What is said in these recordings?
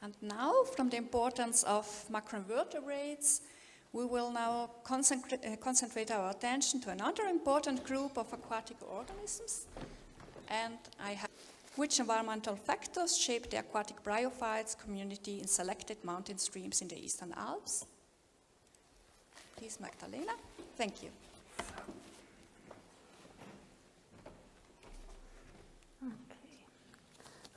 And now, from the importance of macroinvertebrates, we will now concentrate our attention to another important group of aquatic organisms, and which environmental factors shape the aquatic bryophytes community in selected mountain streams in the Eastern Alps. Please, Magdalena. Thank you.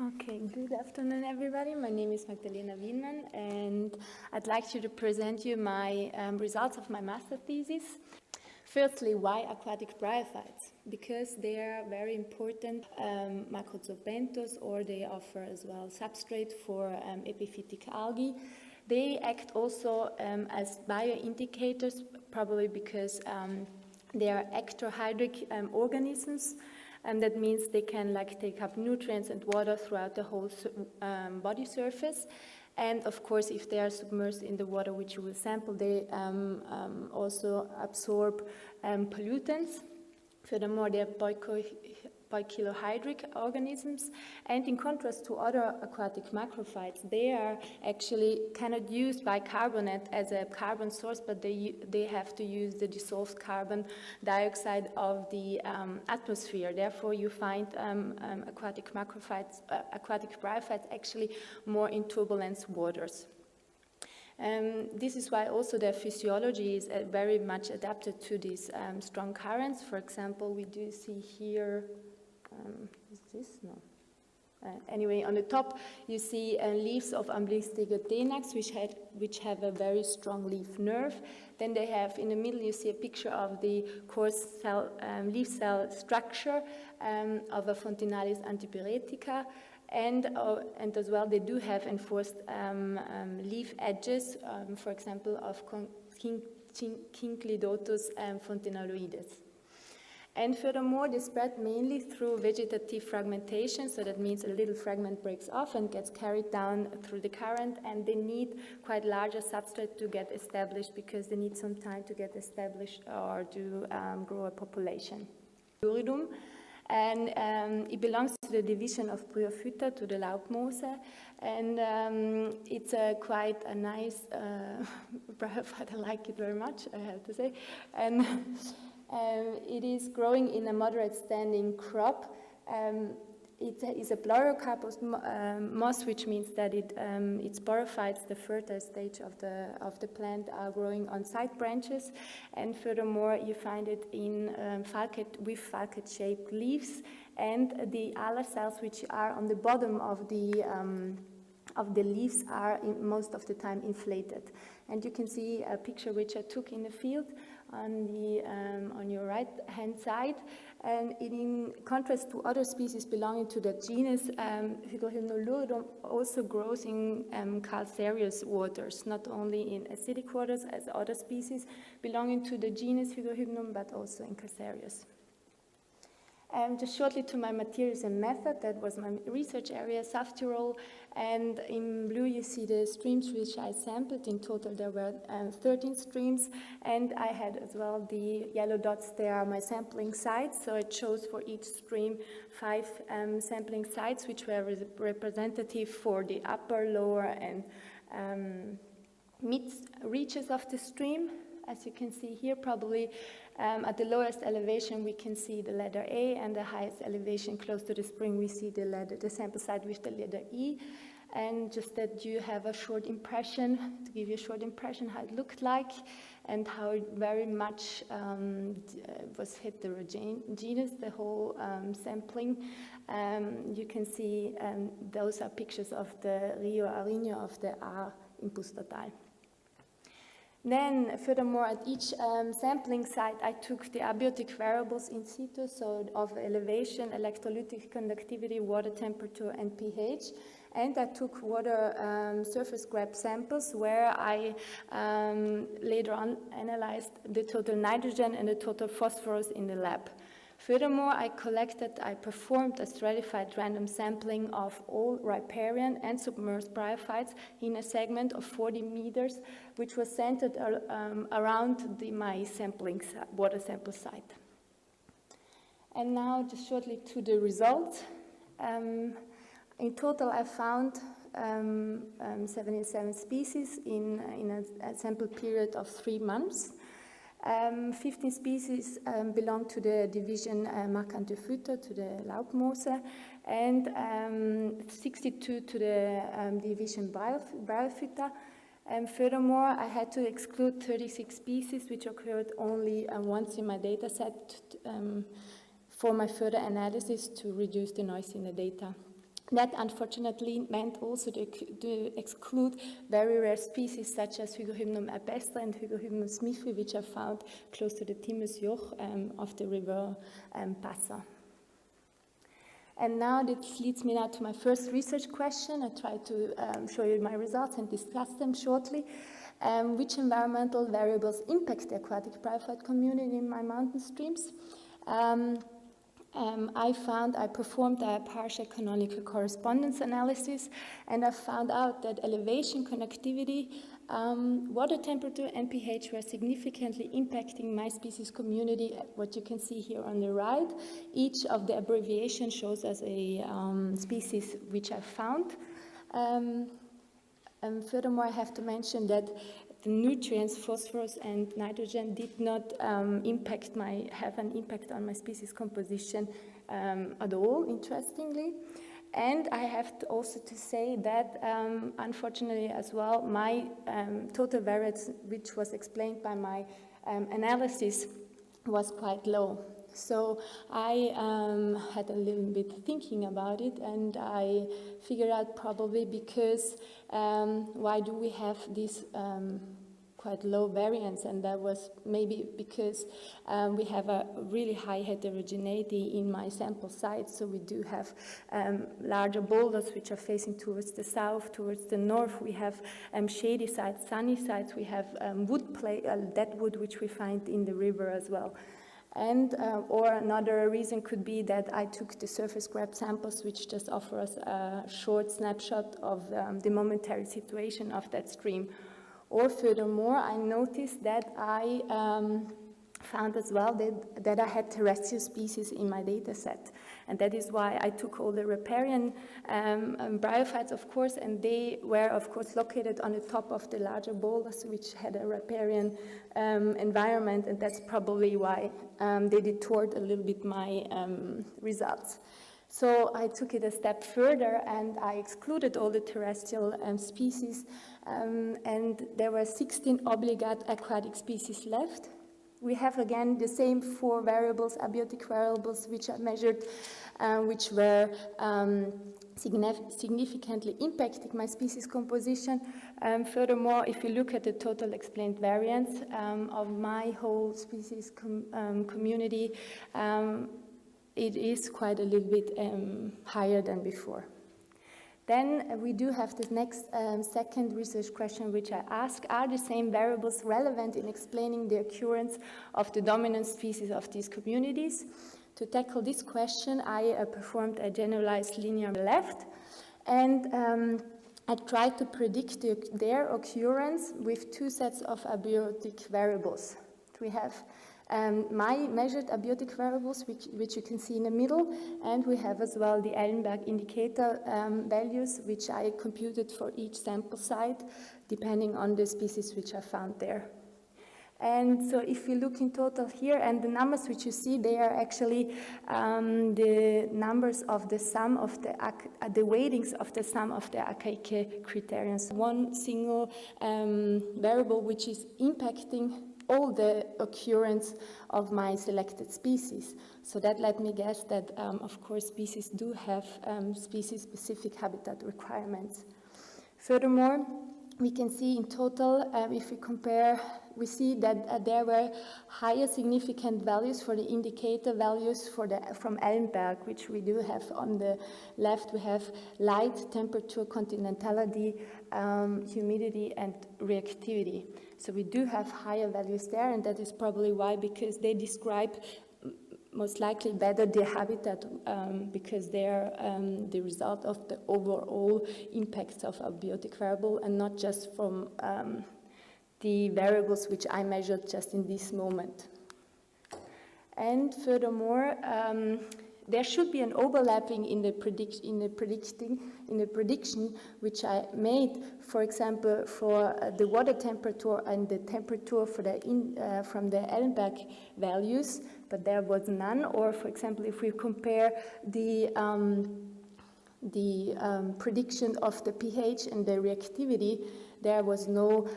Okay, good afternoon, everybody. My name is Magdalena Widmann, and I'd like to present you my results of my master thesis. Firstly, why aquatic bryophytes? Because they are very important macrozoobenthos, or they offer as well substrate for epiphytic algae. They act also as bioindicators, probably because they are ectohydric organisms. And that means they can take up nutrients and water throughout the whole body surface. And of course, if they are submersed in the water which you will sample, they also absorb pollutants. Furthermore, they are poikilohydric organisms. And in contrast to other aquatic macrophytes, they are actually cannot use bicarbonate as a carbon source, but they have to use the dissolved carbon dioxide of the atmosphere. Therefore, you find aquatic macrophytes, aquatic bryophytes actually more in turbulent waters. This is why also their physiology is very much adapted to these strong currents. For example, we do see here, is this? No. Anyway, on the top you see leaves of Amblystegium tenax, which have a very strong leaf nerve. Then they have, in the middle you see a picture of the coarse cell, leaf cell structure of a Fontinalis antipyretica. And as well, they do have enforced leaf edges, for example, of Cinclidotus fontinaloides. And furthermore, they spread mainly through vegetative fragmentation, so that means a little fragment breaks off and gets carried down through the current, and they need quite larger substrate to get established, because they need some time to get established or to grow a population. Luridum. And it belongs to the division of Bryophyta, to the Laubmoose, and it's quite a nice bryophyte. I like it very much, I have to say. And it is growing in a moderate standing crop. It is a pleurocarpous moss, which means that its bryophytes, the fertile stage of the plant, are growing on side branches, and furthermore you find it in with falcate-shaped leaves, and the alar cells, which are on the bottom of the leaves, are most of the time inflated. And you can see a picture which I took in the field on your right hand side, and in contrast to other species belonging to the genus, Hygrohypnum luridum also grows in calcareous waters, not only in acidic waters as other species belonging to the genus Hygrohypnum, but also in calcareous. Just shortly to my materials and method, that was my research area, South Tyrol, and in blue you see the streams which I sampled. In total there were 13 streams, and I had as well the yellow dots. They are my sampling sites, so I chose for each stream 5 sampling sites which were representative for the upper, lower and mid reaches of the stream. As you can see here, probably at the lowest elevation we can see the letter A, and the highest elevation close to the spring we see the sample site with the letter E. And just that you have a short impression, to give you a short impression how it looked like and how it very much was heterogeneous, the whole sampling. You can see those are pictures of the Rio Arinho of the Aar in Pustertal. Then, furthermore, at each sampling site, I took the abiotic variables in situ, so of elevation, electrolytic, conductivity, water temperature, and pH. And I took water surface grab samples where I later on analyzed the total nitrogen and the total phosphorus in the lab. Furthermore, I performed a stratified random sampling of all riparian and submerged bryophytes in a segment of 40 meters, which was centered around my water sample site. And now, just shortly to the results. In total, I found 77 species in a sample period of 3 months. 15 species belong to the division Macrozoobenthos, to the Laubmoose, and 62 to the division Bryophyta. Furthermore, I had to exclude 36 species which occurred only once in my data set for my further analysis to reduce the noise in the data. That unfortunately meant also to exclude very rare species such as Hygrohypnum albestre and Hygrohypnum smithi, which are found close to the Timesjoch of the river Passer. And now this leads me now to my first research question. I try to show you my results and discuss them shortly. Which environmental variables impact the aquatic bryophyte community in my mountain streams? I performed a partial canonical correspondence analysis, and I found out that elevation, conductivity, water temperature, and pH were significantly impacting my species community, what you can see here on the right. Each of the abbreviations shows us a species which I found. Furthermore, I have to mention that the nutrients, phosphorus and nitrogen, did not have an impact on my species composition at all, interestingly. And I have to also to say that, unfortunately as well, my total variance, which was explained by my analysis, was quite low. So I had a little bit thinking about it, and I figured out probably because why do we have this quite low variance, and that was maybe because we have a really high heterogeneity in my sample sites. So we do have larger boulders which are facing towards the south, towards the north. We have shady sites, sunny sites. We have dead wood which we find in the river as well. And or another reason could be that I took the surface grab samples, which just offer us a short snapshot of the momentary situation of that stream. Or furthermore, I noticed that I found as well that I had terrestrial species in my data set. And that is why I took all the riparian bryophytes, of course, and they were, of course, located on the top of the larger boulders, which had a riparian environment, and that's probably why they detoured a little bit my results. So I took it a step further, and I excluded all the terrestrial species, and there were 16 obligate aquatic species left. We have again the same 4 variables, abiotic variables, which are measured, which were significantly impacting my species composition. Furthermore, if you look at the total explained variance of my whole species community, it is quite a little bit higher than before. Then we do have this next second research question, which I ask: are the same variables relevant in explaining the occurrence of the dominant species of these communities? To tackle this question, I performed a generalized linear left, and I tried to predict their occurrence with 2 sets of abiotic variables. We have my measured abiotic variables, which you can see in the middle, and we have as well the Ellenberg indicator values, which I computed for each sample site, depending on the species which are found there. And so if you look in total here, and the numbers which you see, they are actually the numbers of the sum of the weightings of the sum of the archaic criterions. One single variable which is impacting all the occurrence of my selected species. So that let me guess that, of course, species do have species-specific habitat requirements. Furthermore, we can see in total, if we compare, we see that there were higher significant values for the indicator values from Ellenberg, which we do have on the left. We have light, temperature, continentality, humidity, and reactivity. So we do have higher values there, and that is probably why, because they describe most likely better the habitat, because they are the result of the overall impacts of abiotic variable and not just from the variables which I measured just in this moment. And furthermore, there should be an overlapping in the prediction which I made, for example, for the water temperature and the temperature for the from the Ellenberg values, but there was none. Or, for example, if we compare the prediction of the pH and the reactivity, there was no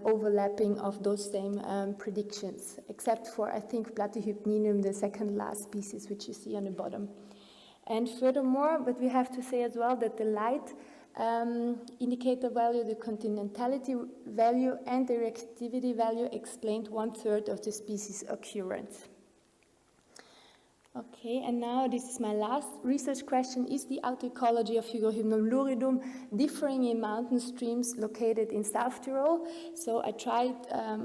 overlapping of those same predictions, except for, I think, Brachythecium, the second last species, which you see on the bottom. And furthermore, but we have to say as well that the light indicator value, the continentality value, and the reactivity value explained 1/3 of the species occurrence. Okay, and now this is my last research question. Is the autoecology of Hygrohypnum luridum differing in mountain streams located in South Tyrol? So I tried,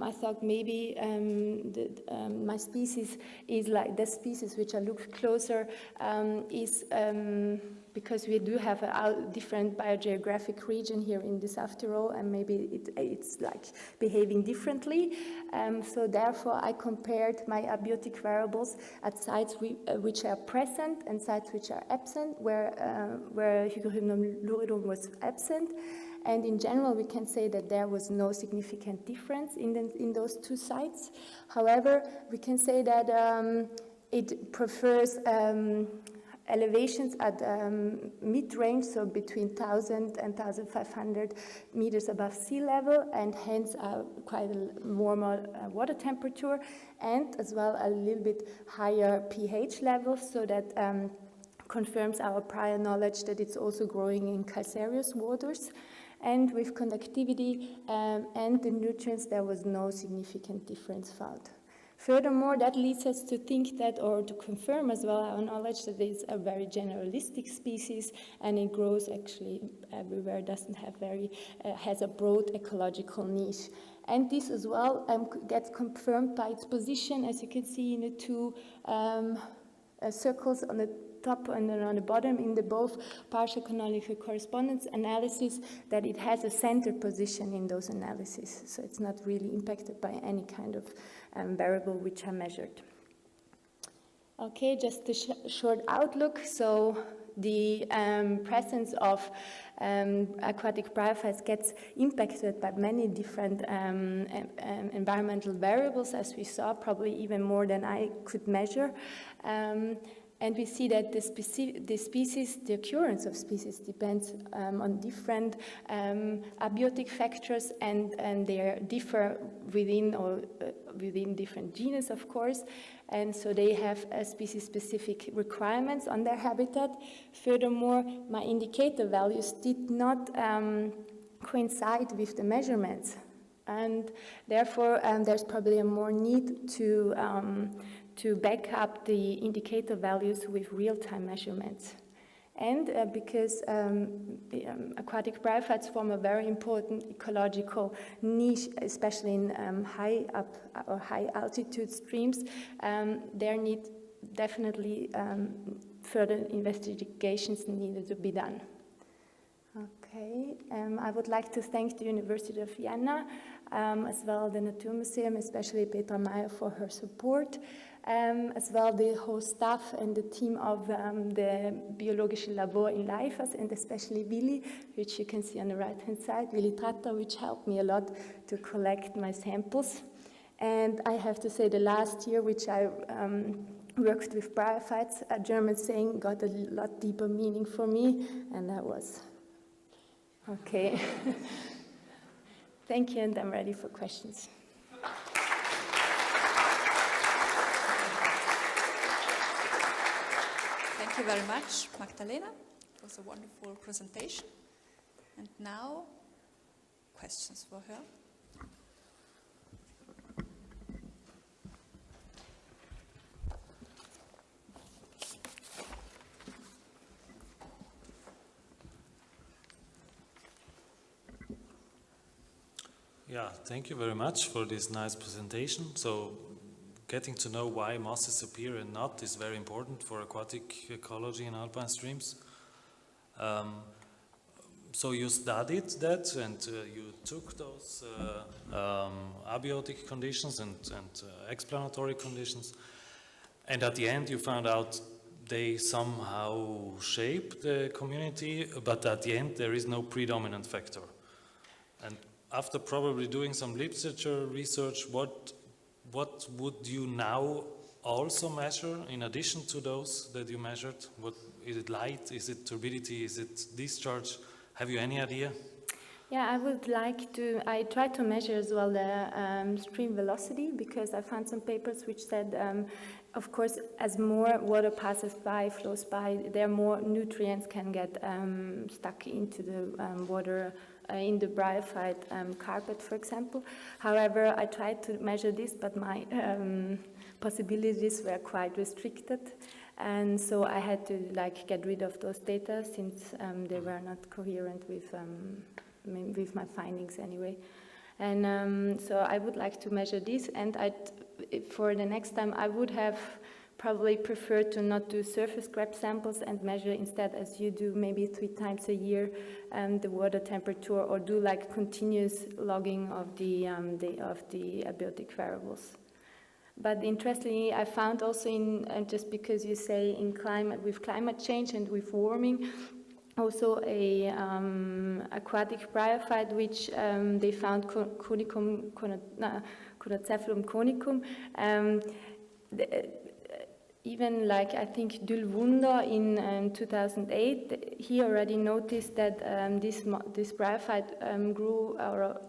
I thought maybe my species is like the species which I looked closer is because we do have a different biogeographic region here in the South Tyrol, and maybe it's like behaving differently. So therefore I compared my abiotic variables at sites which are present and sites which are absent, where Hygrohypnum luridum was absent. And in general, we can say that there was no significant difference in those two sites. However, we can say that it prefers elevations at mid-range, so between 1,000 and 1,500 meters above sea level, and hence quite a warmer water temperature, and as well a little bit higher pH level, so that confirms our prior knowledge that it's also growing in calcareous waters. And with conductivity and the nutrients, there was no significant difference found. Furthermore, that leads us to think that, or to confirm as well our knowledge that it's a very generalistic species, and it grows actually everywhere, doesn't have has a broad ecological niche. And this as well gets confirmed by its position, as you can see in the two circles on the top and then on the bottom in the both partial canonical correspondence analysis, that it has a center position in those analyses. So it's not really impacted by any kind of variable which are measured. Okay, just a short outlook. So the presence of aquatic bryophytes gets impacted by many different environmental variables, as we saw, probably even more than I could measure. And we see that the occurrence of species depends on different abiotic factors, and they differ within different genus, of course. And so they have species-specific requirements on their habitat. Furthermore, my indicator values did not coincide with the measurements, and therefore there's probably a more need to back up the indicator values with real-time measurements. And because aquatic bryophytes form a very important ecological niche, especially in high altitude streams, there need definitely further investigations needed to be done. Okay, I would like to thank the University of Vienna, as well the Naturmuseum, especially Petra Meyer for her support, as well the whole staff and the team of the Biologische Labor in Leifers, and especially Willi, which you can see on the right-hand side, Willi Tratter, which helped me a lot to collect my samples. And I have to say the last year, which I worked with bryophytes, a German saying got a lot deeper meaning for me, and that was okay. Thank you, and I'm ready for questions. Thank you very much, Magdalena. It was a wonderful presentation. And now, questions for her. Yeah, thank you very much for this nice presentation. So, getting to know why mosses appear and not is very important for aquatic ecology in alpine streams. So you studied that, and you took those abiotic conditions and explanatory conditions, and at the end you found out they somehow shape the community, but at the end there is no predominant factor. And after probably doing some literature research, what would you now also measure in addition to those that you measured? What is it? Light? Is it turbidity? Is it discharge? Have you any idea? Yeah, I would like to, I tried to measure as well the stream velocity, because I found some papers which said, of course, as more water passes by, flows by, there more nutrients can get stuck into the water, in the bryophyte carpet, for example. However, I tried to measure this, but my possibilities were quite restricted. And so I had to get rid of those data, since they were not coherent with my findings anyway. And so I would like to measure this, and for the next time I would have probably preferred to not do surface grab samples and measure instead, as you do, maybe 3 times a year, the water temperature, or do continuous logging of the abiotic variables. But interestingly, I found also just because you say with climate change and with warming, also a aquatic bryophyte, which they found Condocephalum conicum. Even I think Dulwunder in 2008, he already noticed that this bryophyte grew or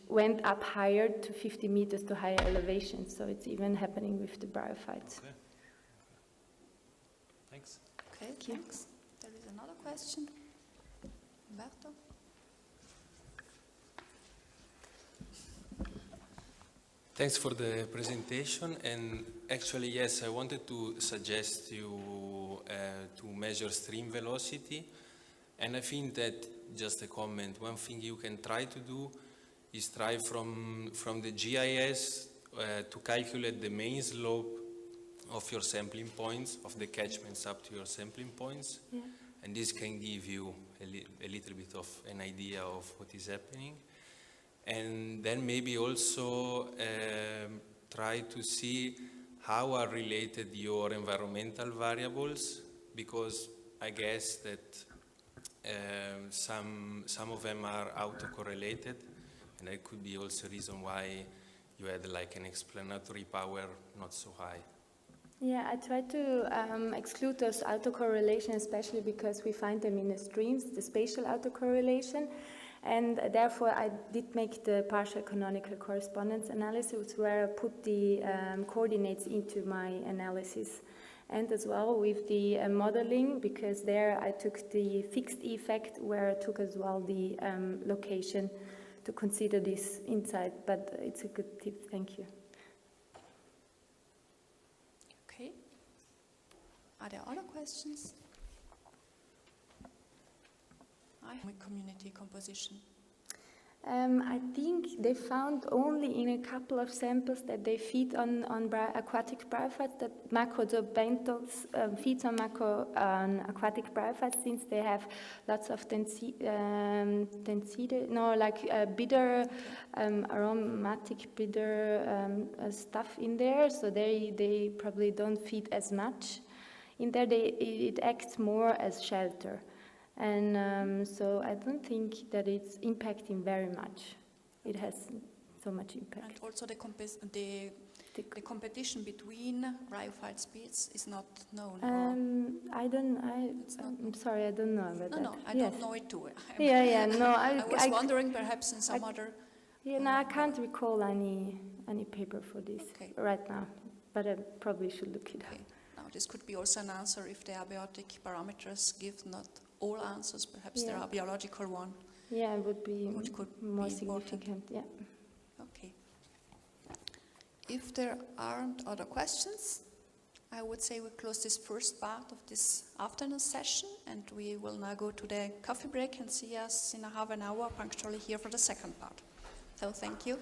went up higher to 50 meters to higher elevation. So it's even happening with the bryophytes. Okay. Thanks. Okay, thanks. There is another question. Umberto? Thanks for the presentation, and actually, yes, I wanted to suggest you to measure stream velocity, and I think that, just a comment, one thing you can try to do is try from the GIS to calculate the main slope of your sampling points, of the catchments up to your sampling points, yeah. And this can give you a little bit of an idea of what is happening. And then maybe also try to see how are related your environmental variables, because I guess that some of them are autocorrelated, and that could be also a reason why you had an explanatory power not so high. Yeah, I try to exclude those autocorrelations, especially because we find them in the streams, the spatial autocorrelation. And therefore, I did make the partial canonical correspondence analysis, where I put the coordinates into my analysis. And as well with the modeling, because there I took the fixed effect, where I took as well the location to consider this insight. But it's a good tip, thank you. Okay. Are there other questions? Community composition. I think they found only in a couple of samples that they feed on aquatic bryophytes, that macrozoobenthos feeds on aquatic bryophytes, since they have lots of bitter, aromatic bitter stuff in there, so they probably don't feed as much. In there, it acts more as shelter. And so I don't think that it's impacting very much. It has so much impact. And also the competition between bryophyte species is not known. I'm sorry, I don't know about that. No, I don't know it too. I was wondering perhaps in some other... Yeah, no, I can't recall any paper for this right now, but I probably should look it up. Now this could be also an answer if the abiotic parameters give not all answers, perhaps there are biological one. Yeah, it would be more significant. Yeah. Okay. If there aren't other questions, I would say we close this first part of this afternoon session, and we will now go to the coffee break and see us in a half an hour punctually here for the second part. So thank you.